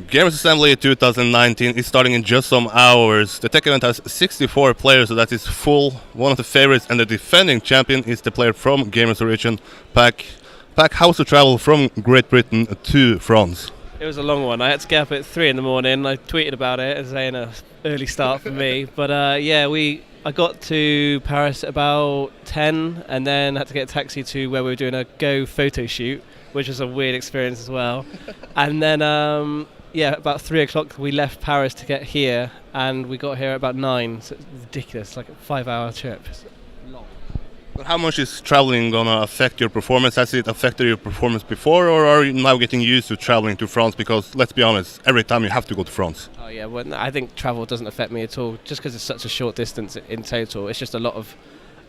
Gamers Assembly 2019 is starting in just some hours. The tech event has 64 players, so that is full. One of the favorites and the defending champion is the player from Gamers Origin, Pack. Pack, how's the travel from Great Britain to France? It was a long one. I had to get up at 3 in the morning. I tweeted about it as saying an early start for me. But I got to Paris at about 10 and then had to get a taxi to where we were doing a Go photo shoot, which was a weird experience as well. And then, about 3 o'clock we left Paris to get here, and we got here at about 9. So it's ridiculous, like a 5-hour trip. It's long. But how much is traveling going to affect your performance? Has it affected your performance before, or are you now getting used to traveling to France? Because let's be honest, every time you have to go to France. Oh yeah, well, I think travel doesn't affect me at all, just because it's such a short distance in total. It's just a lot of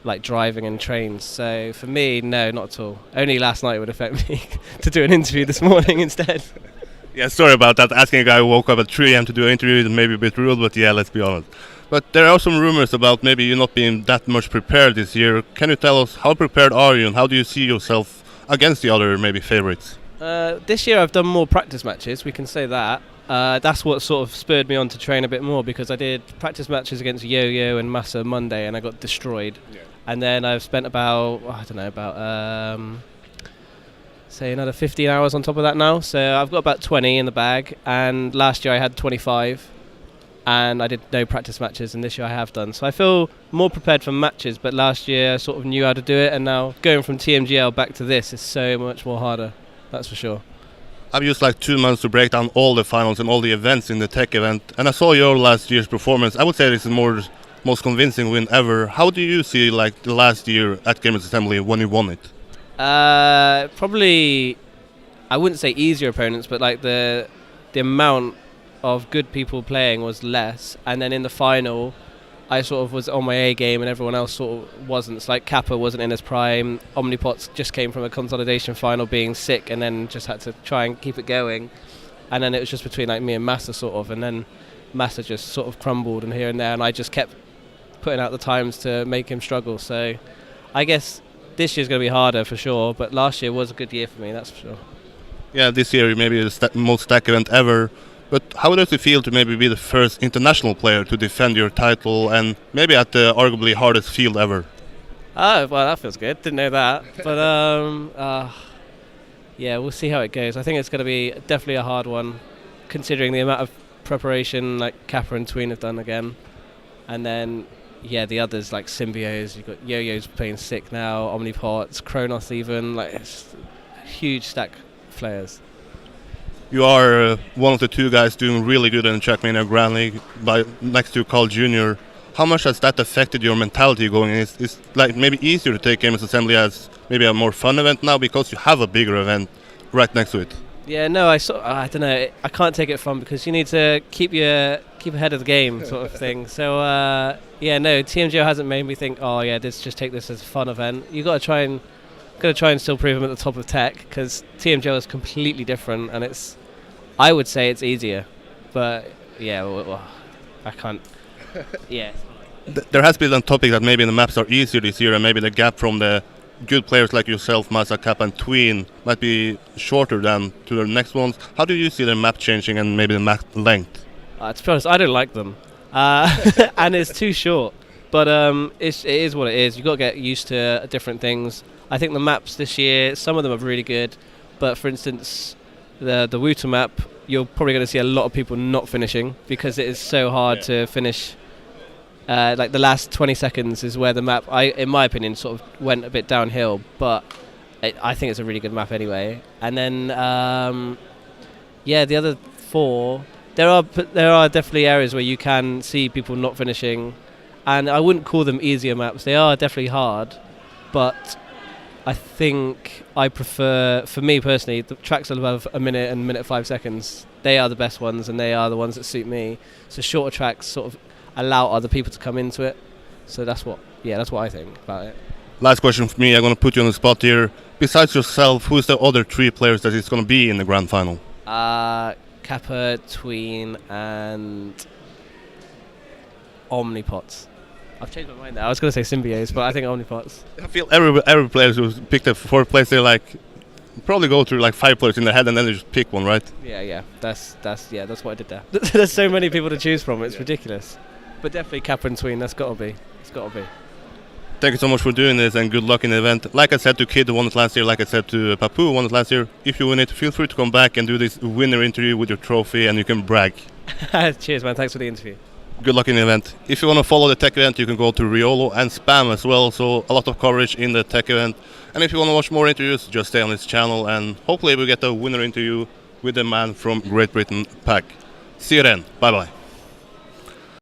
like driving and trains. So for me, no, not at all. Only last night would affect me to do an interview this morning instead. Yeah, sorry about that. Asking a guy who woke up at 3 a.m. to do an interview is maybe a bit rude, but yeah, let's be honest. But there are some rumors about maybe you not being that much prepared this year. Can you tell us how prepared are you and how do you see yourself against the other maybe favorites? This year I've done more practice matches, we can say that. That's what sort of spurred me on to train a bit more, because I did practice matches against Yo-Yo and Massa Monday and I got destroyed. Yeah. And then I've spent about say another 15 hours on top of that now. So I've got about 20 in the bag, and last year I had 25 and I did no practice matches, and this year I have done. So I feel more prepared for matches, but last year I sort of knew how to do it, and now going from TMGL back to this is so much more harder, that's for sure. I've used like 2 months to break down all the finals and all the events in the tech event, and I saw your last year's performance. I would say this is most convincing win ever. How do you see like the last year at Gamers Assembly when you won it? Probably, I wouldn't say easier opponents, but like the amount of good people playing was less, and then in the final I sort of was on my A game and everyone else sort of wasn't. It's like Kappa wasn't in his prime, Omnipots just came from a consolidation final being sick and then just had to try and keep it going, and then it was just between like me and Massa sort of, and then Massa just sort of crumbled and here and there, and I just kept putting out the times to make him struggle. So I guess this year's going to be harder for sure, but last year was a good year for me, that's for sure. Yeah, this year maybe the most stack event ever. But how does it feel to maybe be the first international player to defend your title, and maybe at the arguably hardest field ever? Oh, well, that feels good. Didn't know that. But yeah, we'll see how it goes. I think it's going to be definitely a hard one, considering the amount of preparation like Kappa and Tween have done again. And then, yeah, the others like Symbios, you've got Yo-Yo's playing sick now, Omnipots, Kronos even, like it's a huge stack of players. You are one of the 2 guys doing really good in the Trackmania Grand League next to Carl Jr. How much has that affected your mentality going in? It's like maybe easier to take Gamers Assembly as maybe a more fun event now because you have a bigger event right next to it? Yeah, no, I don't know. I can't take it fun because you need to keep ahead of the game sort of thing. So yeah, no, TMGO hasn't made me think, oh yeah, just take this as a fun event. You got to try and still prove them at the top of tech, because TMGO is completely different, and I would say it's easier, but yeah, well, I can't. Yeah. There has been a topic that maybe the maps are easier this year, and maybe the gap from the good players like yourself, Massa, Kappa, and Tween might be shorter than to the next ones. How do you see the map changing and maybe the map length? To be honest, I don't like them, and it's too short. But it is what it is. You've got to get used to different things. I think the maps this year, some of them are really good, but for instance, the Wuta map, you're probably going to see a lot of people not finishing because it is so hard to finish. Like the last 20 seconds is where the map, in my opinion, sort of went a bit downhill, but I think it's a really good map anyway. And then, the other 4, there are definitely areas where you can see people not finishing, and I wouldn't call them easier maps. They are definitely hard, but I think I prefer, for me personally, the tracks above a minute and minute 5 seconds. They are the best ones, and they are the ones that suit me. So shorter tracks sort of allow other people to come into it. So that's what I think about it. Last question for me. I'm going to put you on the spot here. Besides yourself, who's the other 3 players that is going to be in the grand final? Kappa, Tween, and Omnipots. I've changed my mind now. I was going to say Symbios, but I think Omnipots. I feel every player who's picked up 4th place, they're like probably go through like 5 players in the head and then you just pick one, right? Yeah. That's what I did there. There's so many people to choose from. It's ridiculous. But definitely Kappa and Tween. That's got to be. It's got to be. Thank you so much for doing this and good luck in the event. Like I said to Kid who won it last year, like I said to Papu who won it last year, if you win it, feel free to come back and do this winner interview with your trophy and you can brag. Cheers, man. Thanks for the interview. Good luck in the event. If you want to follow the tech event, you can go to Riolo and Spam as well, so a lot of coverage in the tech event. And if you want to watch more interviews, just stay on this channel and hopefully we'll get a winner interview with the man from Great Britain, Pack. See you then. Bye bye.